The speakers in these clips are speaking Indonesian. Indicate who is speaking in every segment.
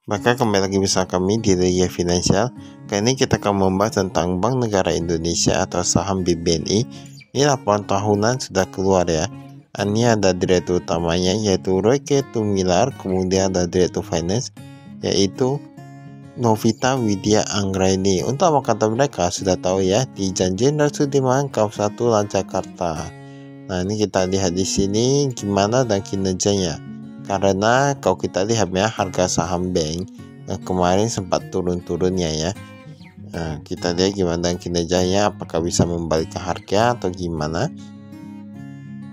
Speaker 1: Maka kembali lagi bersama kami di Ria Finansial. Kali ini kita akan membahas tentang Bank Negara Indonesia atau saham BBNI. Ini laporan tahunan sudah keluar ya. Ini ada direktur utamanya yaitu Royke Tumilar, kemudian ada direktur finance yaitu Novita Widya Anggraini. Untuk apa kata mereka sudah tahu ya, di Jalan Jenderal Sudirman Kawasan 1 Jakarta. Nah, ini kita lihat di sini gimana dan kinerjanya. Karena kalau kita lihat ya, harga saham bank kemarin sempat turun-turunnya ya. Kita lihat gimana kinerjanya, apakah bisa membalikkan harga atau gimana.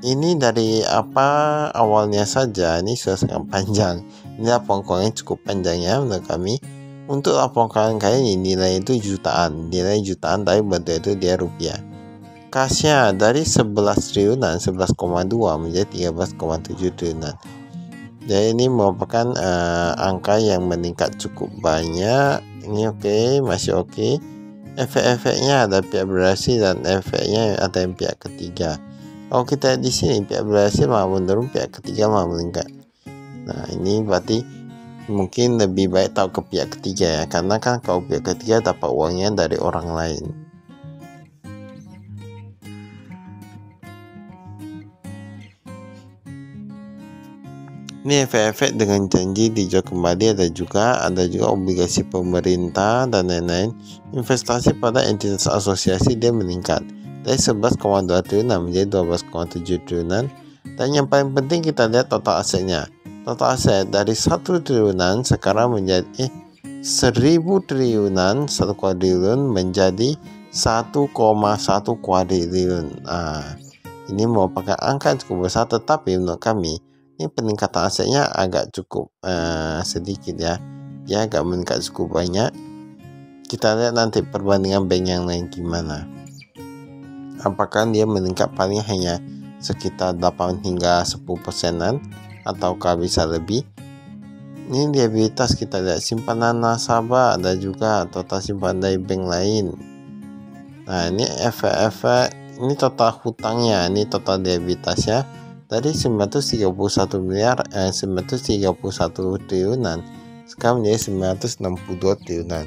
Speaker 1: Ini dari apa awalnya saja, ini sudah sangat panjang. Ini laporan keuangan cukup panjang ya menurut kami. Untuk laporan keuangan kali ini nilai itu jutaan, tapi bentuk itu dia rupiah. Kasnya dari 11 triliunan, 11,2 menjadi 13,7 triliunan. Jadi ini merupakan angka yang meningkat cukup banyak. Ini oke, masih oke. Efek-efeknya ada pihak berhasil dan efeknya ada yang pihak ketiga. Kalau kita di sini pihak berhasil malah menurun, pihak ketiga malah meningkat. Nah, ini berarti mungkin lebih baik tahu ke pihak ketiga ya, karena kan kalau pihak ketiga dapat uangnya dari orang lain. Ini efek-efek dengan janji dijual kembali, ada juga obligasi pemerintah dan lain-lain. Investasi pada entitas asosiasi dia meningkat dari 11,2 triliunan menjadi 12,7 triliunan. Dan yang paling penting kita lihat total asetnya. Total aset dari 1 triliunan sekarang menjadi 1000 triliunan, 1 kuadriliun menjadi 1,1 kuadriliun. Ini merupakan angka cukup besar, tetapi menurut kami ini peningkatan asetnya agak cukup sedikit ya. Dia agak meningkat cukup banyak. Kita lihat nanti perbandingan bank yang lain gimana. Apakah dia meningkat paling hanya sekitar 8 hingga 10%-an ataukah bisa lebih. Ini liabilitas kita lihat, simpanan nasabah ada juga, total simpanan dari bank lain. Nah, ini efek-efek, ini total hutangnya, ini total liabilitasnya dari 931 triliunan sekarang menjadi 962 triliunan.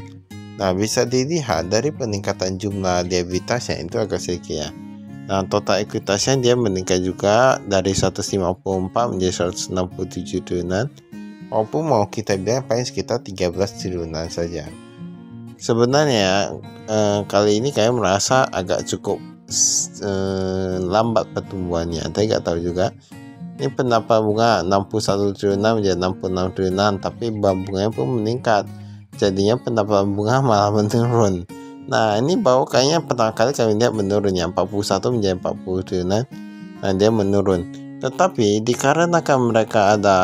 Speaker 1: Nah, bisa dilihat dari peningkatan jumlah liabilitasnya itu agak sedikit ya. Nah, total ekuitasnya dia meningkat juga dari 154 menjadi 167 triliunan. Walaupun mau kita bilang paling sekitar 13 triliunan saja. Sebenarnya kali ini kayak merasa agak cukup lambat pertumbuhannya, tapi nggak tahu juga. Ini pendapatan bunga 61 triliunan menjadi 66 triliunan, tapi bunganya pun meningkat, jadinya pendapatan bunga malah menurun. Nah, ini baru kayaknya pertama kali kami lihat menurun ya, 41 menjadi 40 triliunan. Nah, dia menurun. Tetapi dikarenakan mereka ada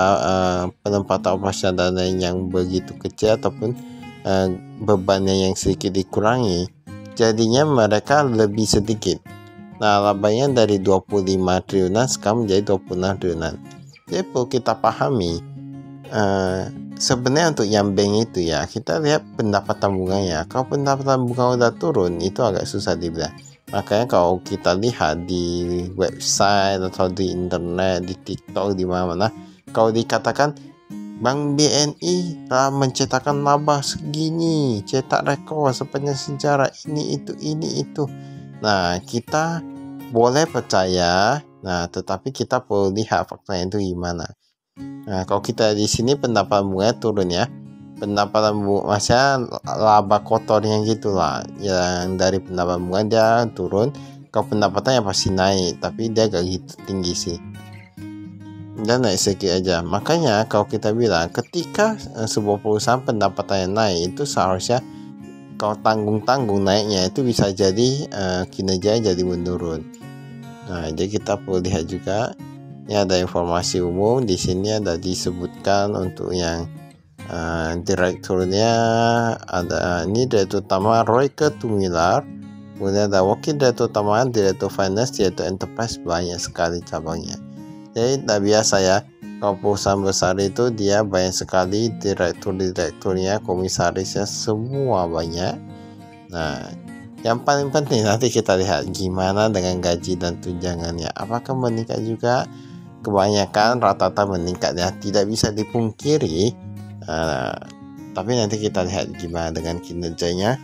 Speaker 1: penempatan operasional dan lain yang begitu kecil ataupun bebannya yang sedikit dikurangi, jadinya mereka lebih sedikit. Nah, labanya dari 25 triliunan sekarang menjadi 26 triliunan. Jadi perlu kita pahami, sebenarnya untuk yang bank itu ya, kita lihat pendapatan bunganya. Kalau pendapatan bunga udah turun, itu agak susah dibilang. Makanya kalau kita lihat di website atau di internet, di TikTok, di mana-mana, kalau dikatakan Bank BNI telah mencetakkan laba segini, cetak rekor sepanjang sejarah, ini itu. Nah, kita boleh percaya, tetapi kita perlu lihat faktanya itu gimana. Nah, kalau kita di sini pendapatan bunga turun ya, pendapatan bunga masnya laba kotornya gitulah, yang dari pendapatan bunga dia turun. Kalau pendapatannya pasti naik, tapi dia gak gitu tinggi sih, dan naik sedikit aja. Makanya kalau kita bilang ketika sebuah perusahaan pendapatannya naik, itu seharusnya kalau tanggung-tanggung naiknya itu bisa jadi kinerja jadi menurun. Nah, jadi kita perlu lihat juga. Ini ada informasi umum di sini, ada disebutkan untuk yang direkturnya ada ini direktur utama Royke Tumilar, kemudian ada wakil direktur utama, direktur finance, direktur enterprise, banyak sekali cabangnya. Jadi tak biasa ya, kalau perusahaan besar itu dia banyak sekali direkturnya, komisarisnya, semua banyak. Nah, yang paling penting nanti kita lihat gimana dengan gaji dan tunjangannya, apakah meningkat juga. Kebanyakan rata-rata meningkat ya, tidak bisa dipungkiri Tapi nanti kita lihat gimana dengan kinerjanya.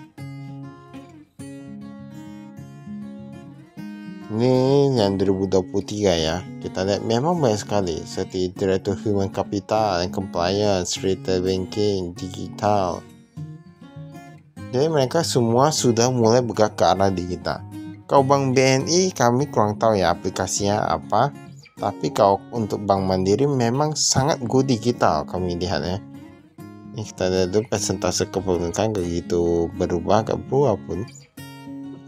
Speaker 1: Ini yang 2023 ya. Kita lihat memang banyak sekali seperti Director Human Capital and Compliance, Retail Banking, Digital. Jadi mereka semua sudah mulai bergerak ke arah digital. Kalau Bank BNI kami kurang tahu ya aplikasinya apa. Tapi kalau untuk Bank Mandiri memang sangat go digital kami lihat ya. Ini kita lihat dulu persentase kepemilikan begitu berubah, gak berubah pun.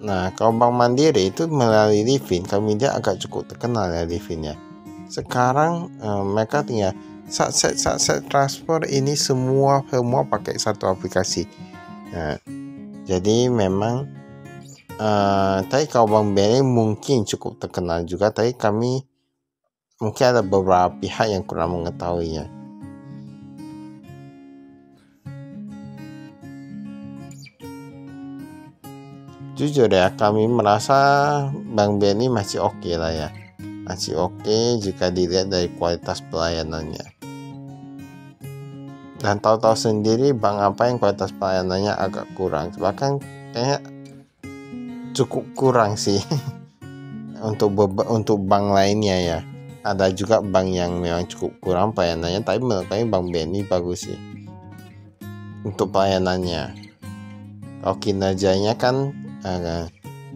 Speaker 1: Nah, kalau Bank Mandiri itu melalui Livin, kami lihat agak cukup terkenal ya Livin ya. Sekarang mereka tinggal saat transfer ini semua pakai satu aplikasi. Nah, jadi memang tapi kalau Bank BNI mungkin cukup terkenal juga, tapi kami mungkin ada beberapa pihak yang kurang mengetahuinya. Jujur ya, kami merasa Bank BNI masih oke lah ya. Masih oke jika dilihat dari kualitas pelayanannya. Dan tahu-tahu sendiri bank apa yang kualitas pelayanannya agak kurang. Bahkan kayaknya cukup kurang sih untuk bank lainnya ya. Ada juga bank yang memang cukup kurang pelayanannya, tapi menurut kami Bank BNI bagus sih untuk pelayanannya. Kalau kinerjanya kan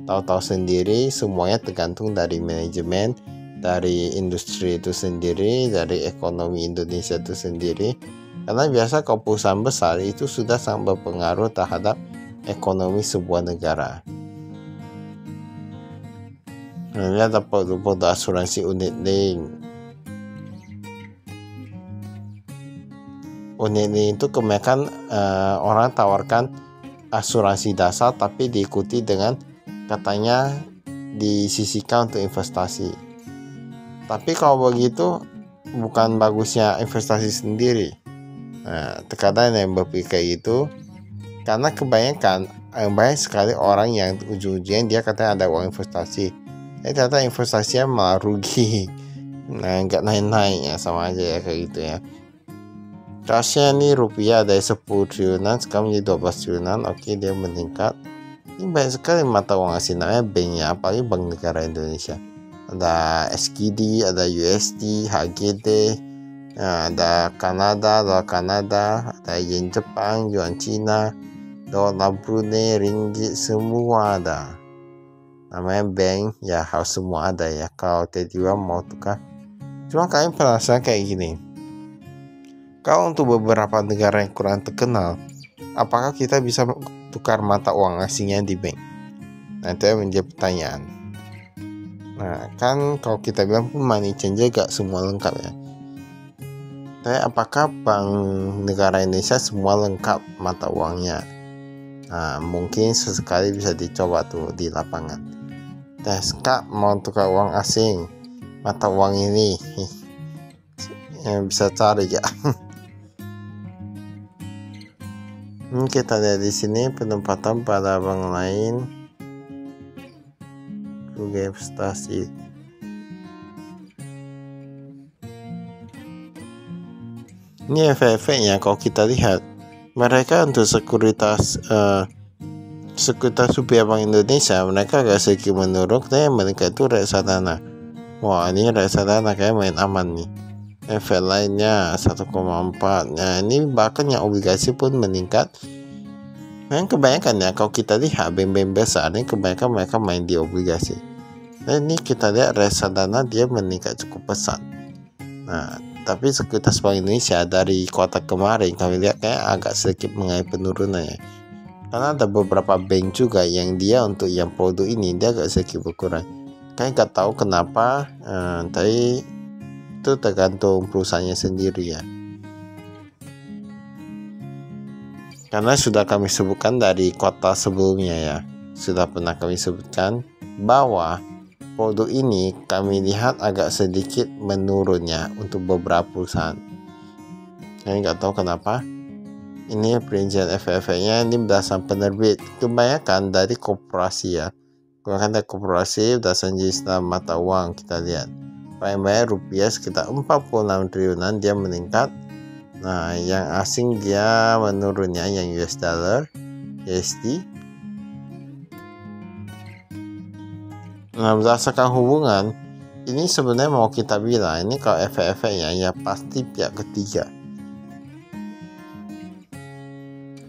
Speaker 1: tahu-tahu sendiri semuanya tergantung dari manajemen, dari industri itu sendiri, dari ekonomi Indonesia itu sendiri. Karena biasa kalau perusahaan besar itu sudah sangat berpengaruh terhadap ekonomi sebuah negara. Lihat ada produk asuransi unit link. Unit link itu kebanyakan orang tawarkan asuransi dasar tapi diikuti dengan katanya disisihkan untuk investasi. Tapi kalau begitu bukan bagusnya investasi sendiri. Nah, terkadang yang berpikir itu karena kebanyakan banyak sekali orang yang ujung-ujungnya dia katanya ada uang investasi, ternyata investasinya malah rugi. Nah, nggak naik-naik ya, sama aja ya kayak gitu ya. Rasnya nih rupiah dari 10 triliunan sekarang menjadi 12 triliunan. Oke, dia meningkat. Ini banyak sekali mata uang asing, namanya bank ya, apalagi Bank Negara Indonesia. Ada SGD, ada USD, HGD, ada Kanada, dolar Kanada, ada yen Jepang, yuan Cina, dolar Brunei, ringgit, semua ada. Namanya bank ya, harus semua ada ya. Kalau tiba-tiba mau tukar, cuma kalian penasaran kayak gini. Kalau untuk beberapa negara yang kurang terkenal, apakah kita bisa tukar mata uang asingnya di bank? Nah, itu yang menjadi pertanyaan. Nah, kan kalau kita bilang money changer gak semua lengkap ya. Tapi apakah Bank Negara Indonesia semua lengkap mata uangnya? Nah, mungkin sesekali bisa dicoba tuh di lapangan. Tes, Kak, mau tukar uang asing, mata uang ini yang bisa cari ya. Ini kita lihat di sini penempatan pada bank lain juga investasi. Ini efek-efeknya kalau kita lihat mereka untuk sekuritas rupiah Bank Indonesia mereka agak sedikit menurun, tapi yang meningkat itu reksadana. Wah, ini reksadana kayak main aman nih. Efek lainnya 1,4. Nah, ini bahkan yang obligasi pun meningkat. Memang kebanyakan ya kalau kita lihat bank-bank besar ini kebanyakan mereka main di obligasi. Dan ini kita lihat reksadana dia meningkat cukup pesat. Nah, tapi sekuritas Bank Indonesia dari kuartal kemarin kami lihat kayak agak sedikit mengalami penurunan ya. Karena ada beberapa bank juga yang dia untuk yang produk ini dia agak sedikit berkurang. Kayak nggak tahu kenapa, tapi itu tergantung perusahaannya sendiri ya. Karena sudah kami sebutkan dari kuartal sebelumnya ya, sudah pernah kami sebutkan bahwa produk ini kami lihat agak sedikit menurunnya untuk beberapa perusahaan. Kami nggak tahu kenapa. Ini perincian efek-efeknya ini berdasarkan penerbit, kebanyakan dari korporasi ya. Kebanyakan dari korporasi berdasarkan jenis mata uang kita lihat. Paling banyak rupiah sekitar 46 triliunan dia meningkat. Nah, yang asing dia menurunnya, yang US dollar, USD. Nah, berdasarkan hubungan, ini sebenarnya mau kita bilang, ini kalau efek-efeknya ya pasti pihak ketiga.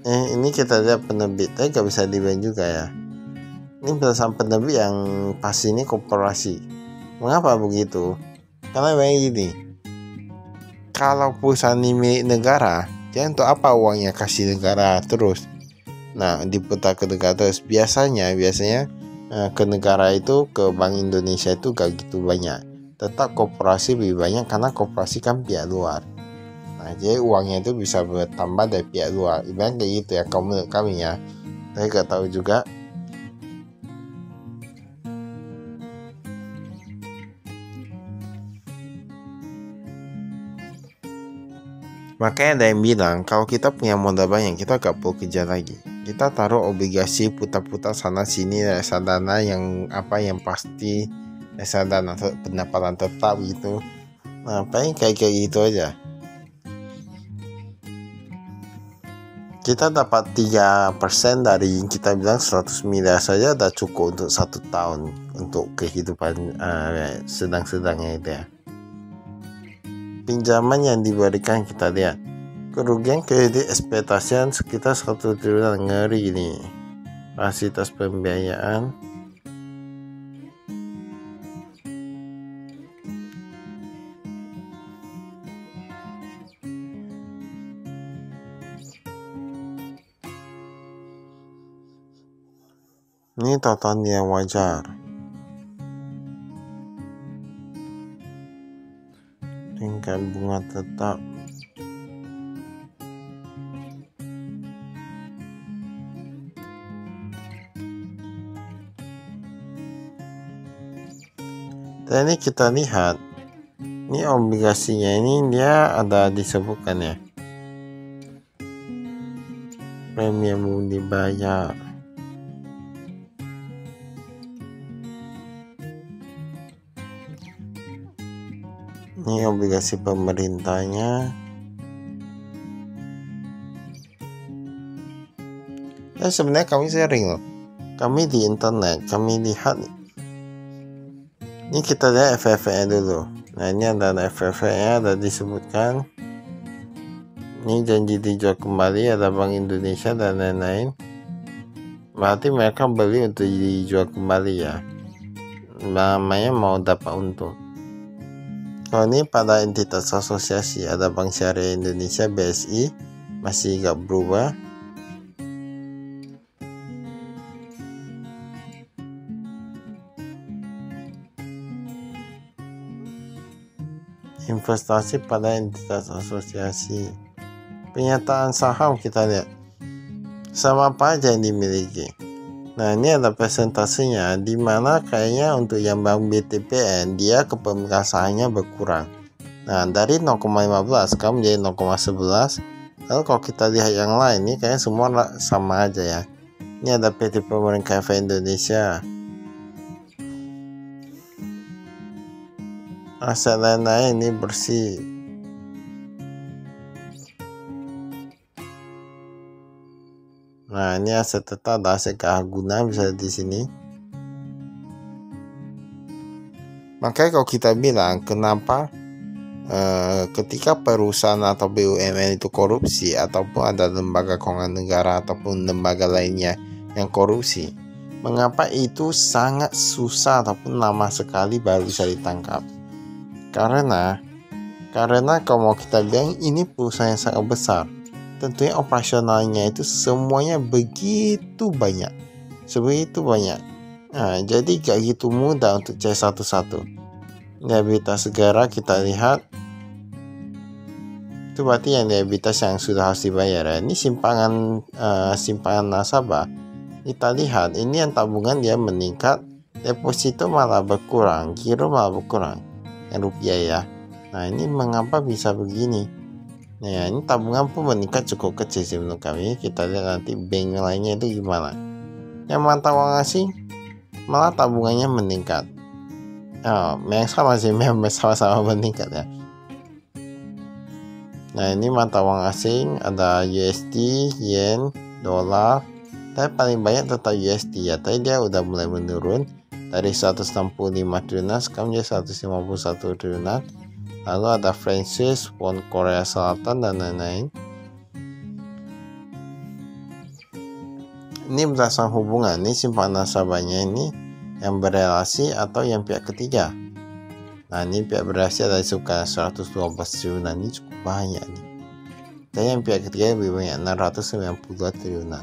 Speaker 1: Ini kita lihat penerbit, gak bisa dibilang juga ya. Ini berdasarkan penerbit yang pasti ini korporasi. Mengapa begitu? Karena memang gini, kalau perusahaan ini milik negara, dia untuk apa uangnya kasih negara terus? Nah, diputar ke negara terus. Biasanya ke negara itu, ke Bank Indonesia itu gak gitu banyak. Tetap korporasi lebih banyak karena korporasi kan pihak luar. Nah, jadi uangnya itu bisa bertambah dari pihak luar. Ibaratnya kayak gitu ya, kalau menurut kami ya. Saya gak tahu juga. Makanya ada yang bilang, kalau kita punya modal banyak, kita gak perlu kerja lagi. Kita taruh obligasi putar-putar sana sini, reksadana yang pasti, reksadana pendapatan tetap gitu. Nah, paling kayak gitu aja. Kita dapat 3% dari kita bilang 100 miliar saja udah cukup untuk 1 tahun untuk kehidupan sedang-sedangnya itu ya. Pinjaman yang diberikan kita lihat, kerugian kredit ekspektasi sekitar 1 triliun, ngeri nih. Fasilitas pembiayaan ini total yang wajar. Tingkat bunga tetap. Dan ini kita lihat, ini obligasinya ini dia ada disebutkan ya, premium dibayar. Ini obligasi pemerintahnya. Sebenarnya kami sharing loh. Kami di internet, kami lihat. Ini kita lihat FFE dulu. Nah, ini ada FFE-nya, ada disebutkan. Ini janji dijual kembali, ada Bank Indonesia dan lain-lain. Berarti mereka beli untuk dijual kembali ya. Namanya mau dapat untung. Kalau ini pada entitas asosiasi, ada Bank Syariah Indonesia BSI, masih gak berubah. Investasi pada entitas asosiasi. Penyataan saham kita lihat, sama apa aja yang dimiliki. Nah, ini ada presentasinya, di mana kayaknya untuk yang Bank BTPN dia kepemilikan sahamnya berkurang. Nah, dari 0,15 sekarang menjadi 0,11. Lalu kalau kita lihat yang lain, ini kayaknya semua sama aja ya. Ini ada PT Pemerintah Indonesia. Aset lain-lain ini bersih. Nah, ini aset tetap, aset keagungan bisa di sini. Makanya kalau kita bilang kenapa ketika perusahaan atau BUMN itu korupsi ataupun ada lembaga keuangan negara ataupun lembaga lainnya yang korupsi, mengapa itu sangat susah ataupun lama sekali baru bisa ditangkap? Karena kalau mau kita bilang ini perusahaan yang sangat besar, tentunya operasionalnya itu semuanya begitu banyak. Nah, jadi gak gitu mudah untuk cari satu-satu. Liabilitas negara kita lihat, itu berarti yang liabilitas yang sudah harus dibayar ya. Ini simpangan nasabah. Kita lihat ini yang tabungan dia meningkat, deposito malah berkurang, giro malah berkurang, yang rupiah ya. Nah, ini mengapa bisa begini? Nah, ini tabungan pun meningkat cukup kecil sih menurut kami. Kita lihat nanti bank lainnya itu gimana. Yang mata uang asing malah tabungannya meningkat. Yang sama sih, memang sama-sama meningkat ya. Nah, ini mata uang asing, ada USD, yen, dolar. Tapi paling banyak tetap USD ya. Tadi dia udah mulai menurun dari 165 triliunan sekarang jadi 151 triliunan. Lalu ada French Swiss, won Korea Selatan, dan lain-lain. Ini berdasarkan hubungan, ini simpanan nasabahnya ini yang berelasi atau yang pihak ketiga. Nah, ini pihak berelasi ada suka 112 triliunan, ini cukup banyak nih. Dan yang pihak ketiga lebih banyak, 692 triliunan.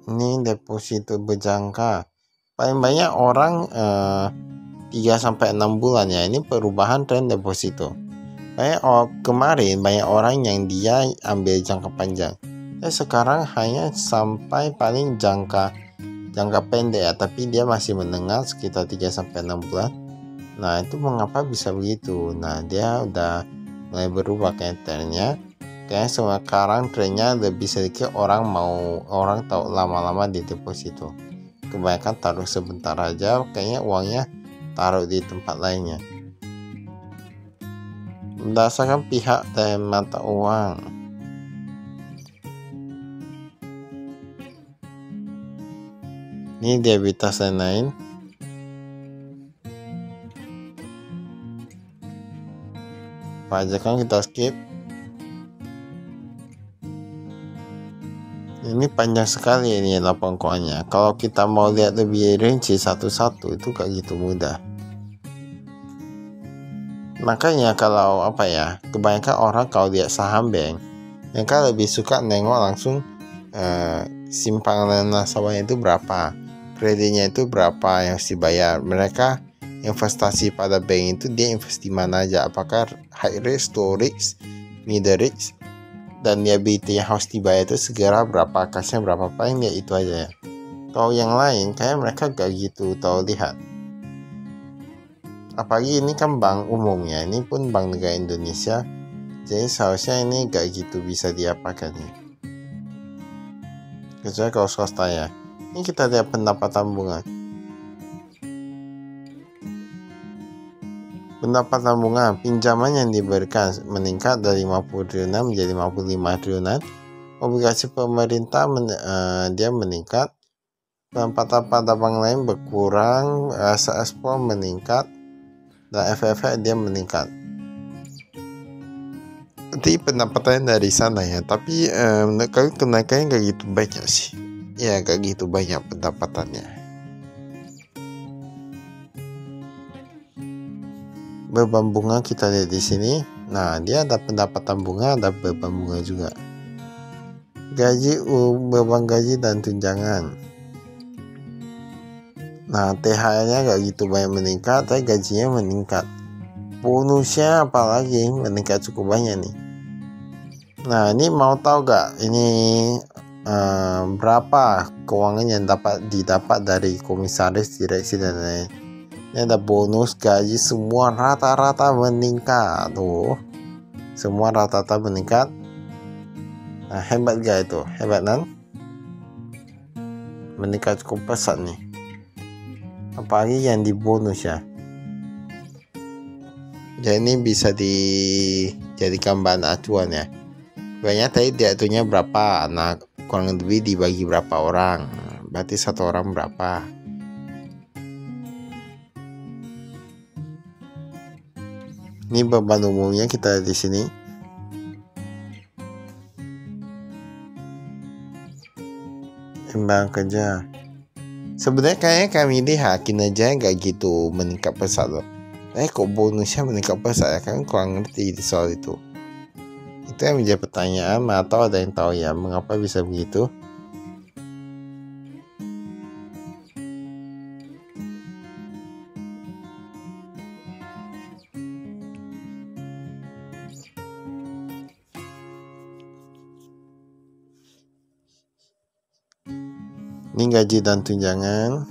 Speaker 1: Ini deposito berjangka. Paling banyak orang 3-6 bulan ya. Ini perubahan tren deposito. Kemarin banyak orang yang dia ambil jangka panjang. Sekarang hanya sampai paling jangka pendek ya, tapi dia masih menengah sekitar 3-6 bulan. Nah, itu mengapa bisa begitu? Nah, dia udah mulai berubah trennya. Kayaknya sekarang trennya lebih sedikit orang tahu lama-lama di deposito. Kebanyakan taruh sebentar aja, kayaknya uangnya taruh di tempat lainnya. Berdasarkan pihak dan mata uang. Ini debitas lain-lain. Pajakan kita skip. Ini panjang sekali ini laporan keuangannya. Kalau kita mau lihat lebih rinci satu-satu itu gak gitu mudah. Makanya kalau kebanyakan orang kalau lihat saham bank, mereka lebih suka nengok langsung simpanan nasabahnya itu berapa, kreditnya itu berapa yang harus dibayar. Mereka investasi pada bank itu dia investasi mana aja, apakah high risk, low risk, middle risk, dan liability yang harus dibayar itu segera berapa, kasnya berapa, paling ya itu aja ya. Kalau yang lain kayak mereka gak gitu tahu lihat. Apalagi ini kan bank umum ya, ini pun Bank Negara Indonesia, jadi seharusnya ini gak gitu bisa diapakan nih. Kecuali kalau swasta ya. Ini kita lihat pendapatan bunga. Pendapatan bunga, pinjaman yang diberikan meningkat dari 50 triliunan menjadi 55 triliunan. Obligasi pemerintah dia meningkat. Pendapatan pada bank lain berkurang, ekspor meningkat, dan FFI dia meningkat. Jadi pendapatannya dari sana ya, tapi kenaikannya gak gitu banyak sih. Ya gak gitu banyak pendapatannya. Beban bunga kita lihat di sini. Nah, dia ada pendapatan bunga, ada beban bunga juga. Gaji, beban gaji dan tunjangan. Nah, THR-nya gak gitu banyak meningkat, tapi gajinya meningkat. Bonusnya apalagi meningkat cukup banyak nih. Nah, ini mau tahu gak ini berapa keuangan yang didapat dari komisaris, direksi, dan lain-lain. Ini ada bonus, gaji, semua rata-rata meningkat tuh. Semua rata-rata meningkat. Nah, hebat gak itu? Hebat kan? Meningkat cukup pesat nih. Apalagi yang di bonus ya. Jadi ini bisa dijadikan bahan acuan ya. Banyak tadi diaturnya berapa. Nah, kurang lebih dibagi berapa orang. Berarti satu orang berapa. Ini beban umumnya kita di sini. Imbang kerja. Sebenarnya kayaknya kami lihat kinerjanya nggak gitu meningkat pesat loh. Kok bonusnya meningkat pesat ya, kan kurang ngerti di soal itu. Itu yang menjadi pertanyaan, atau ada yang tahu ya mengapa bisa begitu? Ini gaji dan tunjangan.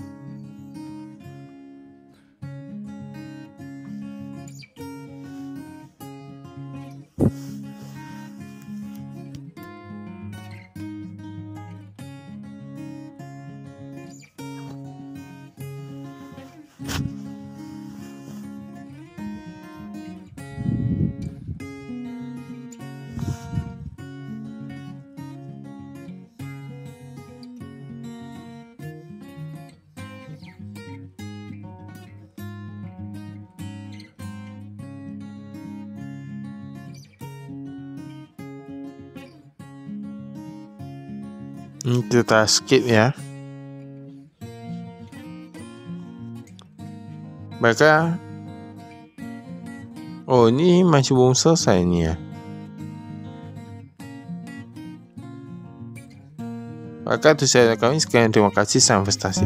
Speaker 1: Ini kita skip ya. Maka oh, ini masih belum selesai nih ya. Maka itu saya kami sekian, terima kasih, salam investasi.